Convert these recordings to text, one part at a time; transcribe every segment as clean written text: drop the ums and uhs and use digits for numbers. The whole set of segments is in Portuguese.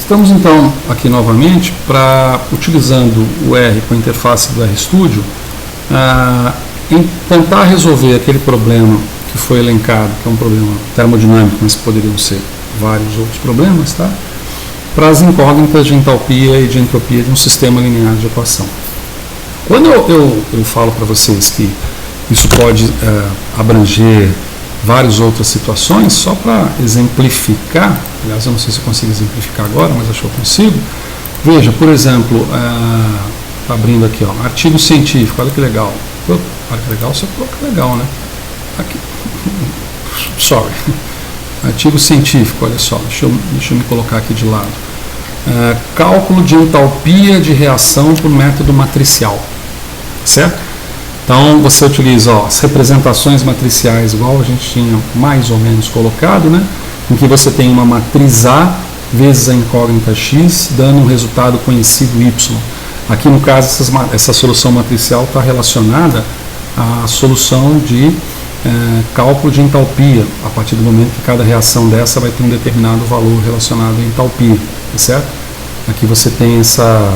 Estamos então aqui novamente utilizando o R com a interface do RStudio, em tentar resolver aquele problema que foi elencado, que é um problema termodinâmico, mas poderiam ser vários outros problemas, tá? Para as incógnitas de entalpia e de entropia de um sistema linear de equação. Quando eu falo para vocês que isso pode abranger várias outras situações, só para exemplificar, aliás, eu não sei se eu consigo exemplificar agora, mas acho que eu consigo. Veja, por exemplo, tá abrindo aqui, ó, artigo científico, olha que legal. Olha que legal, você coloca legal, né? Aqui. Sorry. Artigo científico, olha só, deixa eu me colocar aqui de lado. Cálculo de entalpia de reação por método matricial, certo? Então você utiliza as representações matriciais, igual a gente tinha mais ou menos colocado, né? Em que você tem uma matriz A vezes a incógnita X, dando um resultado conhecido Y. Aqui no caso essa solução matricial está relacionada à solução de cálculo de entalpia, a partir do momento que cada reação dessa vai ter um determinado valor relacionado à entalpia, certo? Aqui você tem essa...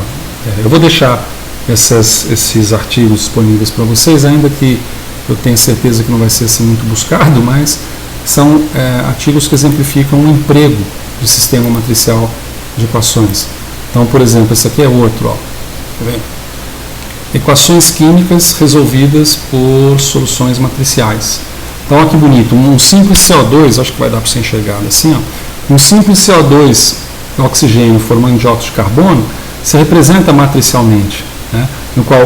eu vou deixar esses artigos disponíveis para vocês, ainda que eu tenha certeza que não vai ser assim muito buscado, mas são artigos que exemplificam o emprego do sistema matricial de equações. Então, por exemplo, esse aqui é outro, ó, tá vendo? Equações químicas resolvidas por soluções matriciais. Então, olha que bonito, um simples CO2, acho que vai dar para você enxergar assim, ó, um simples CO2 oxigênio formando dióxido de carbono se representa matricialmente, né, no qual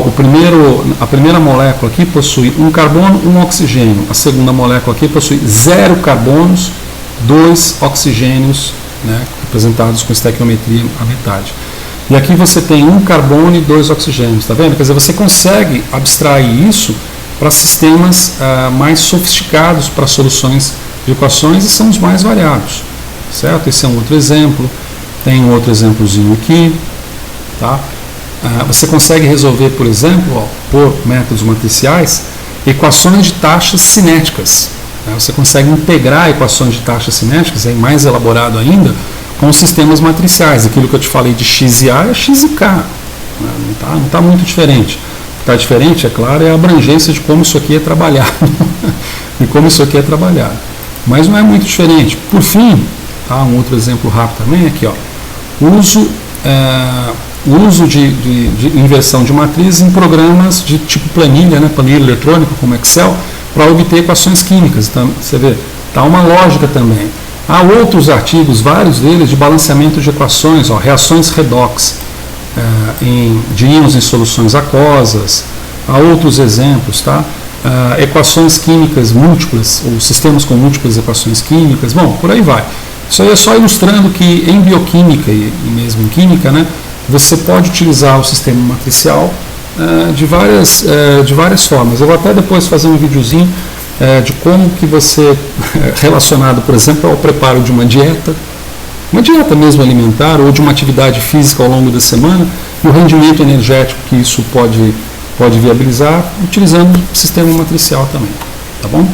a primeira molécula aqui possui um carbono, um oxigênio, a segunda molécula aqui possui 0 carbonos, 2 oxigênios, né, representados com estequiometria à metade. E aqui você tem um carbono e 2 oxigênios, tá vendo? Quer dizer, você consegue abstrair isso para sistemas mais sofisticados para soluções de equações e são os mais variados, certo? Esse é um outro exemplo, tem um outro exemplozinho aqui, tá? Você consegue resolver, por exemplo, ó, por métodos matriciais, equações de taxas cinéticas. Né? Você consegue integrar equações de taxas cinéticas, é mais elaborado ainda, com sistemas matriciais. Aquilo que eu te falei de x e a é x e k. Né? Não está muito diferente. O que está diferente, é claro, é a abrangência de como isso aqui é trabalhado. E como isso aqui é trabalhado. Mas não é muito diferente. Por fim, tá? Um outro exemplo rápido também, aqui, ó, o uso de inversão de matrizes em programas de tipo planilha, né? Planilha eletrônica, como Excel, para obter equações químicas. Então, você vê, está uma lógica também. Há outros artigos, vários deles, de balanceamento de equações, ó, reações redox de íons em soluções aquosas. Há outros exemplos, tá? Equações químicas múltiplas, ou sistemas com múltiplas equações químicas. Bom, por aí vai. Isso aí é só ilustrando que em bioquímica e mesmo em química, né, você pode utilizar o sistema matricial de várias formas. Eu vou até depois fazer um videozinho de como que você, relacionado, por exemplo, ao preparo de uma dieta mesmo alimentar, ou de uma atividade física ao longo da semana, e o rendimento energético que isso pode viabilizar, utilizando o sistema matricial também, tá bom?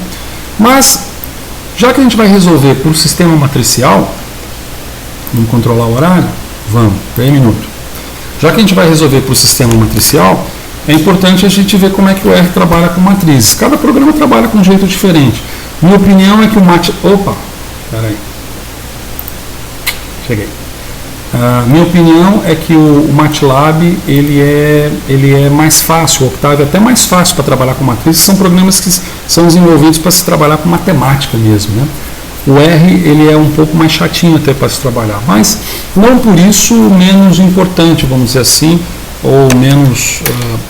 Mas, já que a gente vai resolver por sistema matricial, vamos controlar o horário? Vamos, 3 minutos. Já que a gente vai resolver por sistema matricial, é importante a gente ver como é que o R trabalha com matrizes. Cada programa trabalha com um jeito diferente. Minha opinião é que o minha opinião é que o MATLAB ele é mais fácil, o Octave é até mais fácil para trabalhar com matrizes. São programas que são desenvolvidos para se trabalhar com matemática mesmo, né? O R ele é um pouco mais chatinho até para se trabalhar, mas não por isso menos importante, vamos dizer assim, ou menos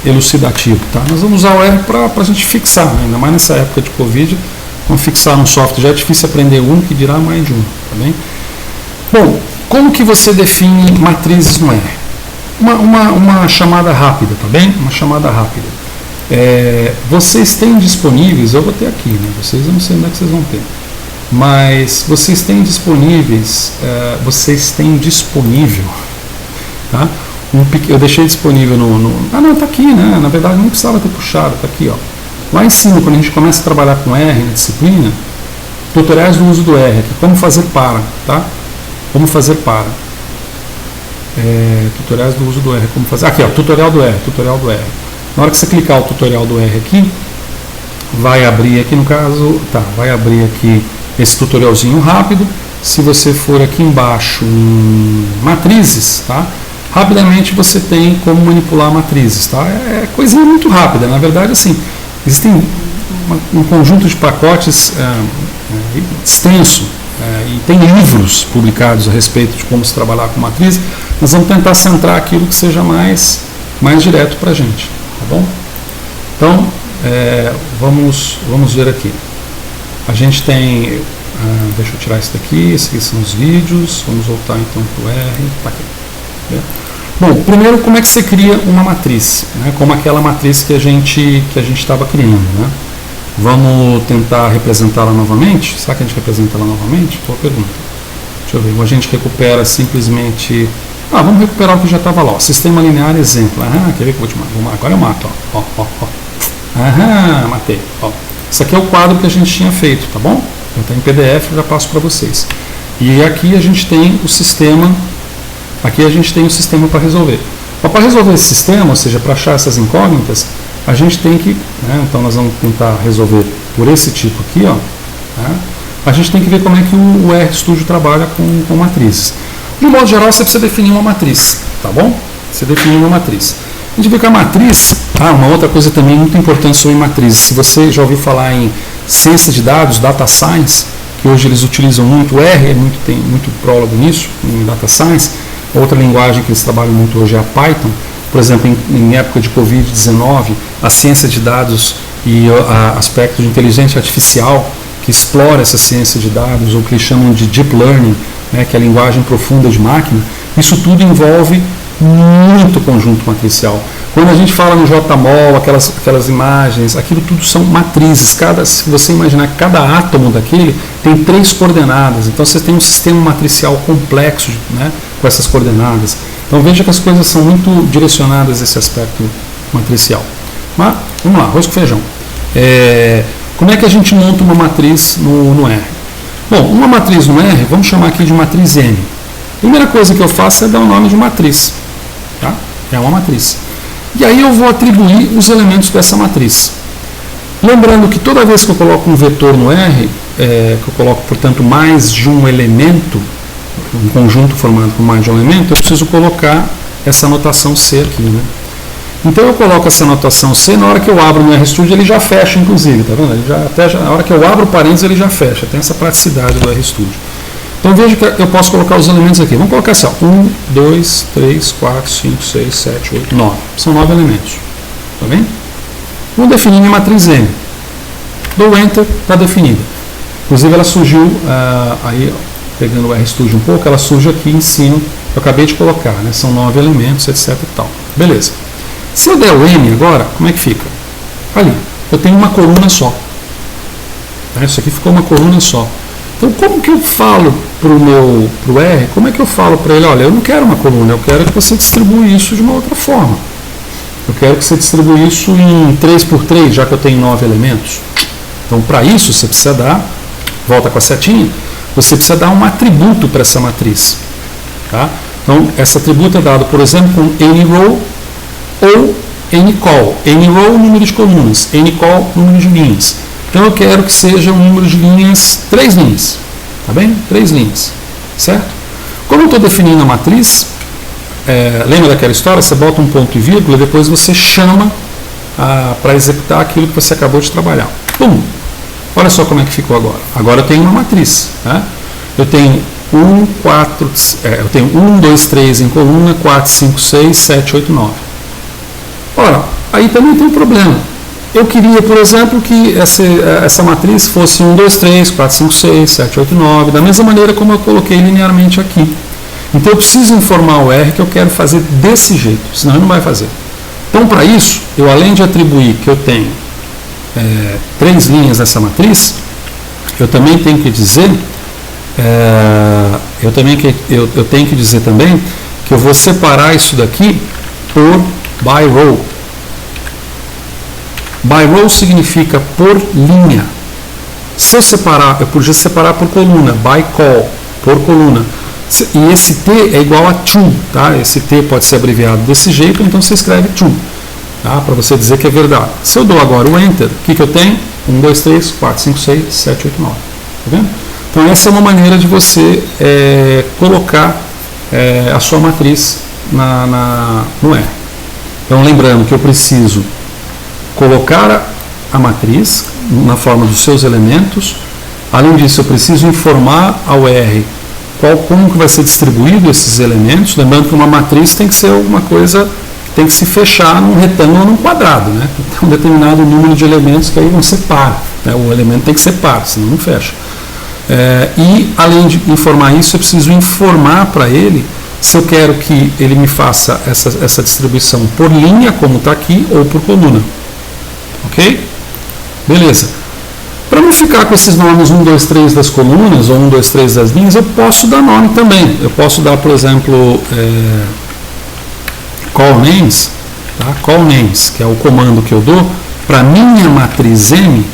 elucidativo, tá? Nós vamos usar o R para a gente fixar, né? Ainda mais nessa época de Covid, vamos fixar um software, já é difícil aprender um, que dirá mais de um, tá bem? Bom, como que você define matrizes no R? Uma chamada rápida, tá bem? Uma chamada rápida. Vocês têm disponíveis, eu vou ter aqui, né? Vocês não sei onde é que vocês vão ter, mas vocês têm disponíveis, disponível, tá? Eu deixei disponível não, tá aqui, né? Na verdade não precisava ter puxado, tá aqui, ó. Lá em cima, quando a gente começa a trabalhar com R na disciplina, tutoriais do uso do R, aqui, como fazer para, tá? Como fazer para. tutoriais do uso do R, como fazer. Aqui, ó, tutorial do R. Na hora que você clicar o tutorial do R aqui, vai abrir aqui no caso, vai abrir aqui esse tutorialzinho rápido. Se você for aqui embaixo em matrizes, rapidamente você tem como manipular matrizes, É coisinha muito rápida, na verdade, assim, existem um conjunto de pacotes extenso, e tem livros publicados a respeito de como se trabalhar com matriz. Nós vamos tentar centrar aquilo que seja mais direto para a gente, tá bom? Então, vamos ver aqui. A gente tem, deixa eu tirar isso daqui, esses aqui são os vídeos, vamos voltar então para o R, tá aqui. Bom, primeiro, como é que você cria uma matriz, como aquela matriz que a gente estava criando, Vamos tentar representá-la novamente? Será que a gente representa ela novamente? Boa pergunta. Deixa eu ver, ou a gente recupera simplesmente... vamos recuperar o que já estava lá, ó. Sistema linear exemplo. Quer ver que eu vou te matar? Agora eu mato, ó. Matei, ó. Isso aqui é o quadro que a gente tinha feito, tá bom? Eu tenho em PDF, eu já passo para vocês. E aqui a gente tem o sistema, para resolver. Para resolver esse sistema, ou seja, para achar essas incógnitas, a gente tem que, então nós vamos tentar resolver por esse tipo aqui, ó. A gente tem que ver como é que o RStudio trabalha com matrizes. De um modo geral, você precisa definir uma matriz, tá bom? Você define uma matriz. A gente vê que a matriz, uma outra coisa também muito importante sobre matrizes. Se você já ouviu falar em ciência de dados, data science, que hoje eles utilizam muito, o R tem muito prólogo nisso, em data science. Outra linguagem que eles trabalham muito hoje é a Python. Por exemplo, em época de Covid-19, a ciência de dados e aspectos de inteligência artificial que explora essa ciência de dados, ou que eles chamam de Deep Learning, que é a linguagem profunda de máquina, isso tudo envolve muito conjunto matricial. Quando a gente fala no JMOL, aquelas imagens, aquilo tudo são matrizes. Se você imaginar que cada átomo daquele tem 3 coordenadas, então você tem um sistema matricial complexo, com essas coordenadas. Então veja que as coisas são muito direcionadas a esse aspecto matricial. Mas, vamos lá, arroz com feijão. Como é que a gente monta uma matriz no R? Bom, uma matriz no R, vamos chamar aqui de matriz M. A primeira coisa que eu faço é dar o nome de matriz. É uma matriz. E aí eu vou atribuir os elementos dessa matriz. Lembrando que toda vez que eu coloco um vetor no R, que eu coloco, portanto, mais de um elemento, um conjunto formado por mais de um elemento, eu preciso colocar essa notação C aqui, Então eu coloco essa notação C, na hora que eu abro no RStudio ele já fecha, inclusive, tá vendo? Na hora que eu abro o parênteses ele já fecha, tem essa praticidade do RStudio. Então veja que eu posso colocar os elementos aqui. Vamos colocar assim, 1, 2, 3, 4, 5, 6, 7, 8, 9. São 9 elementos. Tá bem? Vamos definir minha matriz M. Dou Enter, está definida. Inclusive ela surgiu, aí pegando o RStudio um pouco, ela surge aqui em cima, eu acabei de colocar, São 9 elementos, etc e tal. Beleza. Se eu der o M agora, como é que fica? Ali, eu tenho uma coluna só. Isso aqui ficou uma coluna só. Então, como que eu falo para o R, como é que eu falo para ele, olha, eu não quero uma coluna, eu quero que você distribua isso de uma outra forma. Eu quero que você distribua isso em 3x3, já que eu tenho 9 elementos. Então, para isso, você precisa dar, volta com a setinha, você precisa dar um atributo para essa matriz. Tá? Então, esse atributo é dado, por exemplo, com anyRow ou anyCol. anyRow, número de colunas, anyCol, número de linhas. Então eu quero que seja um número de linhas, 3 linhas, tá bem? 3 linhas, certo? Como eu estou definindo a matriz, lembra daquela história? Você bota um ponto e vírgula e depois você chama para executar aquilo que você acabou de trabalhar. Pum! Olha só como é que ficou agora. Agora eu tenho uma matriz, Eu tenho 1, 2, 3 em coluna, 4, 5, 6, 7, 8, 9. Ora, aí também tem um problema. Eu queria, por exemplo, que essa matriz fosse 1, 2, 3, 4, 5, 6, 7, 8, 9, da mesma maneira como eu coloquei linearmente aqui. Então eu preciso informar o R que eu quero fazer desse jeito, senão ele não vai fazer. Então, para isso, eu além de atribuir que eu tenho 3 linhas nessa matriz, eu também tenho que dizer, eu tenho que dizer também que eu vou separar isso daqui por by row. By row significa por linha. Se eu separar, eu podia separar por coluna, by col, por coluna. E esse T é igual a true, tá? Esse T pode ser abreviado desse jeito, então você escreve true, tá? Para você dizer que é verdade. Se eu dou agora o Enter, o que eu tenho? 1, 2, 3, 4, 5, 6, 7, 8, 9. Tá vendo? Então essa é uma maneira de você colocar a sua matriz no R. Então lembrando que eu preciso colocar a matriz na forma dos seus elementos. Além disso, eu preciso informar ao R como que vai ser distribuído esses elementos. Lembrando que uma matriz tem que ser alguma coisa que tem que se fechar num retângulo ou num quadrado, né? Tem um determinado número de elementos que aí vão ser par, né? O elemento tem que ser par, senão não fecha. E além de informar isso, eu preciso informar para ele se eu quero que ele me faça essa distribuição por linha, como está aqui, ou por coluna. Ok? Beleza. Para não ficar com esses nomes 1, 2, 3 das colunas, ou 1, 2, 3 das linhas, eu posso dar nome também. Eu posso dar, por exemplo, call names, tá? Call names, que é o comando que eu dou para minha matriz M,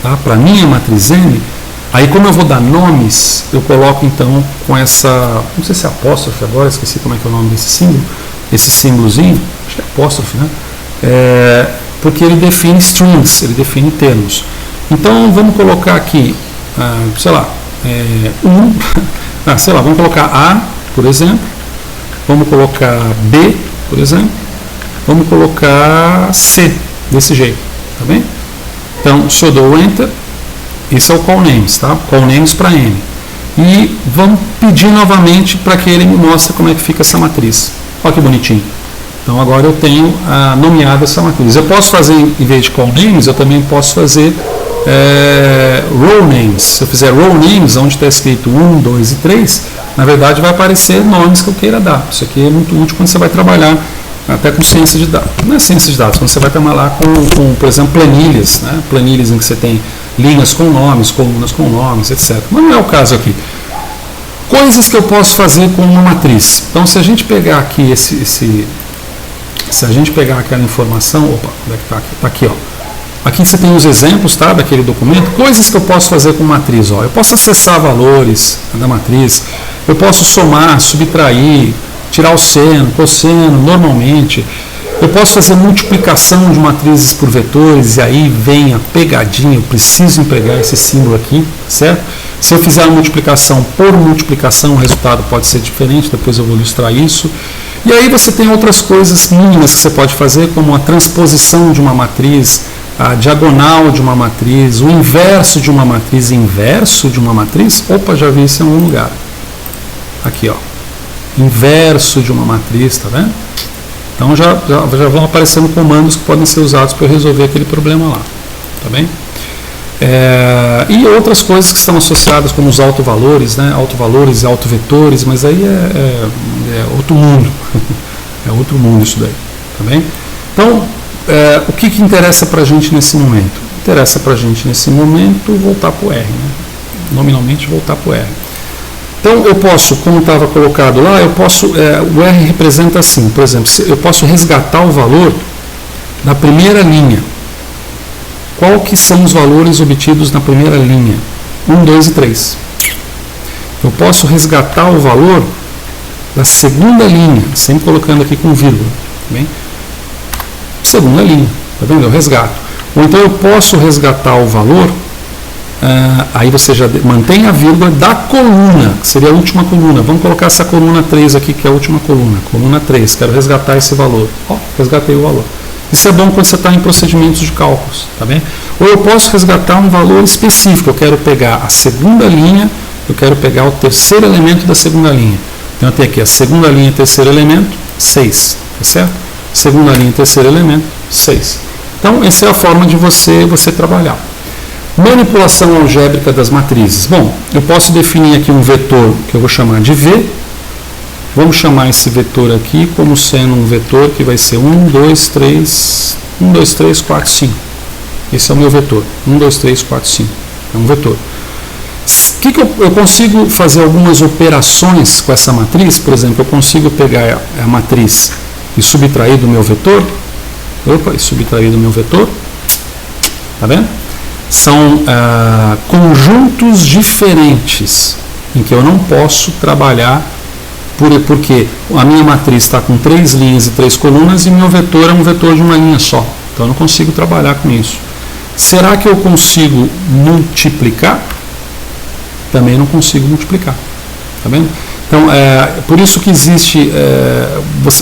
tá? Para minha matriz M. Aí, como eu vou dar nomes, eu coloco então com essa, não sei se é apóstrofe agora, esqueci como é que é o nome desse símbolo, esse símbolozinho, acho que é apóstrofe, né? Porque ele define strings, ele define termos. Então, vamos colocar aqui, sei lá, vamos colocar A, por exemplo, vamos colocar B, por exemplo, vamos colocar C, desse jeito, tá bem? Então, se eu dou o Enter, esse é o call names, tá? Call names para M. E vamos pedir novamente para que ele me mostre como é que fica essa matriz. Olha que bonitinho. Então agora eu tenho nomeado essa matriz. Eu posso fazer, em vez de call names, eu também posso fazer row names. Se eu fizer row names, onde está escrito 1, 2 e 3, na verdade vai aparecer nomes que eu queira dar. Isso aqui é muito útil quando você vai trabalhar até com ciência de dados. Não é ciência de dados, quando você vai trabalhar com por exemplo, planilhas, né? Planilhas em que você tem linhas com nomes, colunas com nomes, etc. Mas não é o caso aqui. Coisas que eu posso fazer com uma matriz. Então, se a gente pegar aqui se a gente pegar aquela informação, opa, onde é que está aqui? Está aqui, ó. Aqui você tem os exemplos, tá, daquele documento. Coisas que eu posso fazer com matriz, ó. Eu posso acessar valores da matriz, eu posso somar, subtrair, tirar o seno, cosseno, normalmente. Eu posso fazer multiplicação de matrizes por vetores, e aí vem a pegadinha, eu preciso empregar esse símbolo aqui, certo? Se eu fizer a multiplicação por multiplicação, o resultado pode ser diferente, depois eu vou ilustrar isso. E aí você tem outras coisas mínimas que você pode fazer, como a transposição de uma matriz, a diagonal de uma matriz, o inverso de uma matriz, opa, já vi isso em algum lugar. Aqui, ó, inverso de uma matriz, tá vendo? Então já vão aparecendo comandos que podem ser usados para resolver aquele problema lá, tá bem? E outras coisas que estão associadas como os autovalores, né? Autovalores e autovetores, mas aí é outro mundo, é outro mundo isso daí, tá bem? Então, o que interessa para a gente nesse momento? Interessa para a gente nesse momento voltar para o R, né? Nominalmente voltar para o R. Então eu posso, como estava colocado lá, o R representa assim, por exemplo, eu posso resgatar o valor da primeira linha. Qual que são os valores obtidos na primeira linha? 1, 2 e 3. Eu posso resgatar o valor da segunda linha, sempre colocando aqui com vírgula. Tá bem? Segunda linha, tá vendo? Eu resgato. Ou então eu posso resgatar o valor, aí você já mantém a vírgula da coluna, que seria a última coluna. Vamos colocar essa coluna 3 aqui, que é a última coluna. Coluna 3, quero resgatar esse valor. Ó, resgatei o valor. Isso é bom quando você está em procedimentos de cálculos, tá bem? Ou eu posso resgatar um valor específico. Eu quero pegar a segunda linha, eu quero pegar o terceiro elemento da segunda linha. Então eu tenho aqui a segunda linha, terceiro elemento, 6, tá certo? Segunda linha, terceiro elemento, 6. Então essa é a forma de você trabalhar. Manipulação algébrica das matrizes. Bom, eu posso definir aqui um vetor que eu vou chamar de V. Vamos chamar esse vetor aqui como sendo um vetor que vai ser 1, 2, 3, 4, 5. Esse é o meu vetor. 1, 2, 3, 4, 5. É um vetor. Eu consigo fazer algumas operações com essa matriz? Por exemplo, eu consigo pegar a matriz e subtrair do meu vetor. Opa, e subtrair do meu vetor. Tá vendo? São conjuntos diferentes em que eu não posso trabalhar porque a minha matriz está com 3 linhas e 3 colunas e meu vetor é um vetor de uma linha só. Então eu não consigo trabalhar com isso. Será que eu consigo multiplicar? Também não consigo multiplicar. Tá vendo? Então, por isso que existe,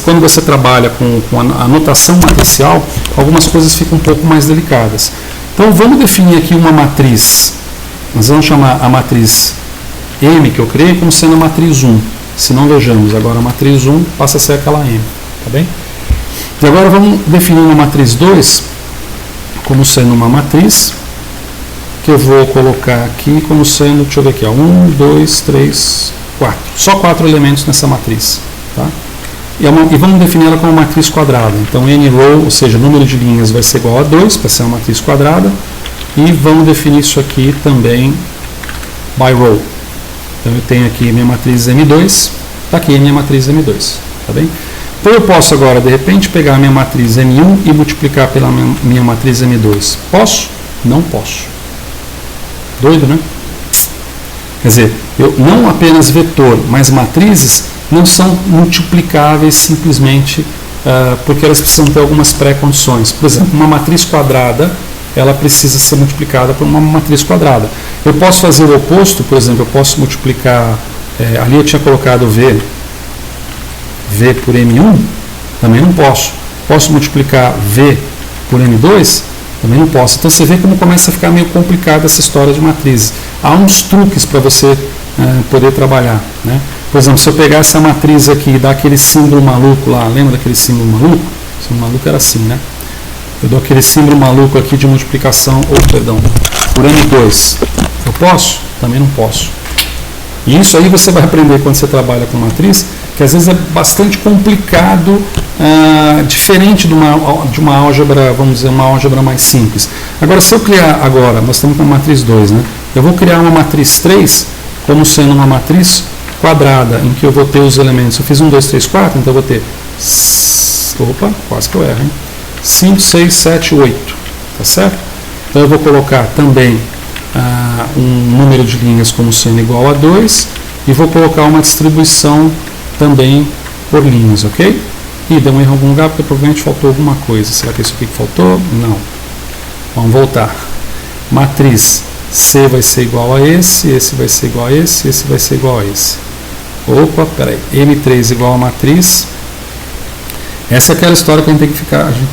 quando você trabalha com a notação matricial, algumas coisas ficam um pouco mais delicadas. Então, vamos definir aqui uma matriz. Nós vamos chamar a matriz M, que eu criei, como sendo a matriz 1. Se não, vejamos, agora a matriz 1 passa a ser aquela M. Tá bem? E agora vamos definir uma matriz 2 como sendo uma matriz que eu vou colocar aqui como sendo, deixa eu ver aqui, 1, 2, 3, 4. Só 4 elementos nessa matriz. Tá? E vamos definir ela como matriz quadrada. Então, n-row, ou seja, o número de linhas vai ser igual a 2, para ser uma matriz quadrada. E vamos definir isso aqui também by row. Então, eu tenho aqui minha matriz M2, está aqui a minha matriz M2. Tá bem? Então, eu posso agora, de repente, pegar a minha matriz M1 e multiplicar pela minha matriz M2. Posso? Não posso. Doido, né? Quer dizer, não apenas vetor, mas matrizes não são multiplicáveis simplesmente porque elas precisam ter algumas pré-condições. Por exemplo, uma matriz quadrada, ela precisa ser multiplicada por uma matriz quadrada. Eu posso fazer o oposto, por exemplo, eu posso multiplicar, ali eu tinha colocado V por M1, também não posso. Posso multiplicar V por M2? Também não posso. Então você vê como começa a ficar meio complicada essa história de matrizes. Há uns truques para você poder trabalhar. Né? Por exemplo, se eu pegar essa matriz aqui e dar aquele símbolo maluco lá, lembra daquele símbolo maluco? O símbolo maluco era assim, né? Eu dou aquele símbolo maluco aqui de multiplicação, por M2. Eu posso? Também não posso. E isso aí você vai aprender quando você trabalha com matriz, que às vezes é bastante complicado, diferente de uma álgebra, vamos dizer, uma álgebra mais simples. Agora, se eu criar agora, nós estamos com a matriz 2, né? Eu vou criar uma matriz 3 como sendo uma matriz quadrada, em que eu vou ter os elementos. Eu fiz 1, 2, 3, 4, então eu vou ter, quase que eu erro, hein? 5, 6, 7, 8, tá certo? Então eu vou colocar também um número de linhas como sendo igual a 2 e vou colocar uma distribuição também por linhas, ok? E deu um erro em algum lugar porque provavelmente faltou alguma coisa. Será que é isso aqui que faltou? Não. Vamos voltar. Matriz C vai ser igual a esse vai ser igual a esse vai ser igual a esse. Opa, peraí. M3 igual a matriz. Essa é aquela história que a gente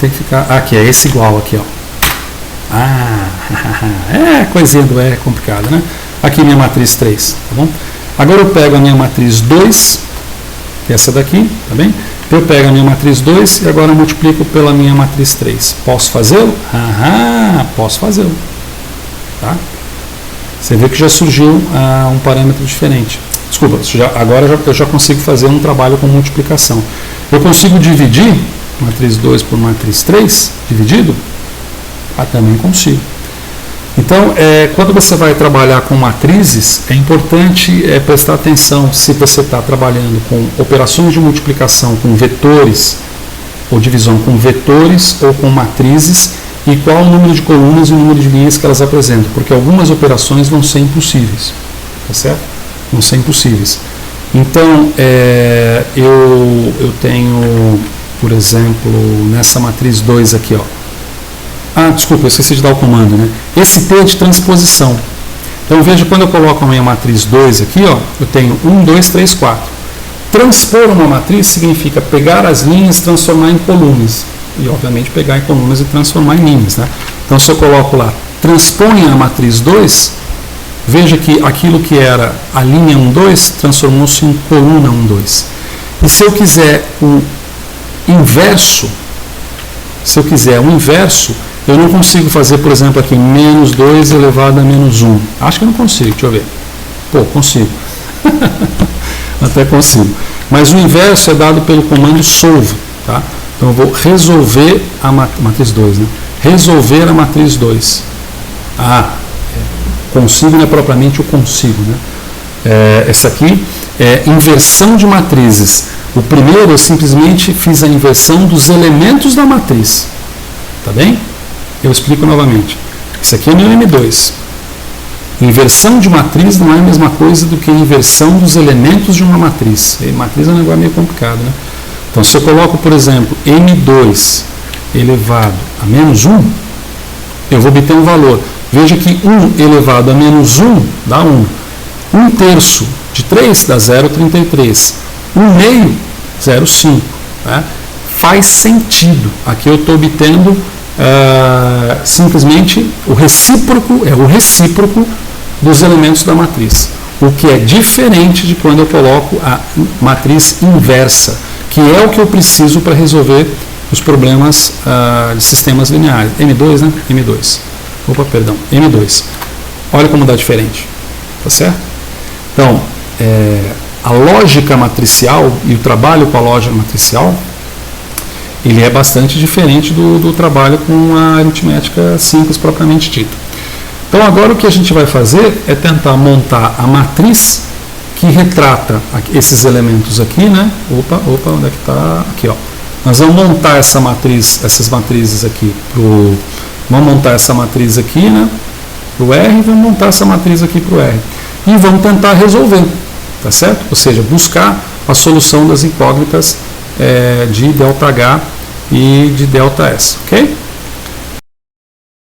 tem que ficar. Aqui, é esse igual aqui, ó. Coisinha do E é complicada, né? Aqui minha matriz 3, tá bom? Agora eu pego a minha matriz 2, que é essa daqui, tá bem? Eu pego a minha matriz 2 e agora eu multiplico pela minha matriz 3. Posso fazê-lo? Posso fazê-lo. Tá? Você vê que já surgiu um parâmetro diferente. Desculpa, agora eu já consigo fazer um trabalho com multiplicação. Eu consigo dividir matriz 2 por matriz 3, dividido? Também consigo. Então, quando você vai trabalhar com matrizes, é importante prestar atenção se você está trabalhando com operações de multiplicação com vetores, ou divisão com vetores ou com matrizes, e qual o número de colunas e o número de linhas que elas apresentam, porque algumas operações vão ser impossíveis, tá certo? Vão ser impossíveis. Então, eu tenho, por exemplo, nessa matriz 2 aqui, ó. Desculpa, eu esqueci de dar o comando, né? Esse T é de transposição. Então, veja, quando eu coloco a minha matriz 2 aqui, ó, eu tenho 1, 2, 3, 4. Transpor uma matriz significa pegar as linhas e transformar em colunas. E, obviamente, pegar em colunas e transformar em linhas, né? Então, se eu coloco lá, transponha a matriz 2, veja que aquilo que era a linha 1, 2, transformou-se em coluna 1, 2. E se eu quiser o inverso, eu não consigo fazer, por exemplo, aqui, menos 2 elevado a menos 1. Acho que eu não consigo, deixa eu ver. Consigo. Até consigo. Mas o inverso é dado pelo comando solve. Tá? Então eu vou resolver a matriz 2. Né? Resolver a matriz 2. Consigo não é propriamente o consigo. Né? Essa aqui é inversão de matrizes. O primeiro eu simplesmente fiz a inversão dos elementos da matriz. Tá bem? Eu explico novamente. Isso aqui é meu M2. Inversão de matriz não é a mesma coisa do que inversão dos elementos de uma matriz. E matriz é um negócio meio complicado, né? Então, se eu coloco, por exemplo, M2 elevado a menos 1, eu vou obter um valor. Veja que 1 elevado a menos 1 dá 1. 1 terço de 3 dá 0,33. 1 meio, 0,5. Né? Faz sentido. Aqui eu estou obtendo simplesmente o recíproco dos elementos da matriz. O que é diferente de quando eu coloco a matriz inversa, que é o que eu preciso para resolver os problemas de sistemas lineares. M2, né? M2. Opa, perdão. M2. Olha como dá diferente. Tá certo? Então, a lógica matricial e o trabalho com a lógica matricial, ele é bastante diferente do trabalho com a aritmética simples propriamente dita. Então, agora o que a gente vai fazer é tentar montar a matriz que retrata esses elementos aqui, né? Opa, onde é que está? Aqui, ó. Nós vamos montar essa matriz, essas matrizes aqui vamos montar essa matriz aqui, né? Para o R, e vamos montar essa matriz aqui para o R. E vamos tentar resolver, tá certo? Ou seja, buscar a solução das incógnitas de ΔH e de ΔS, ok?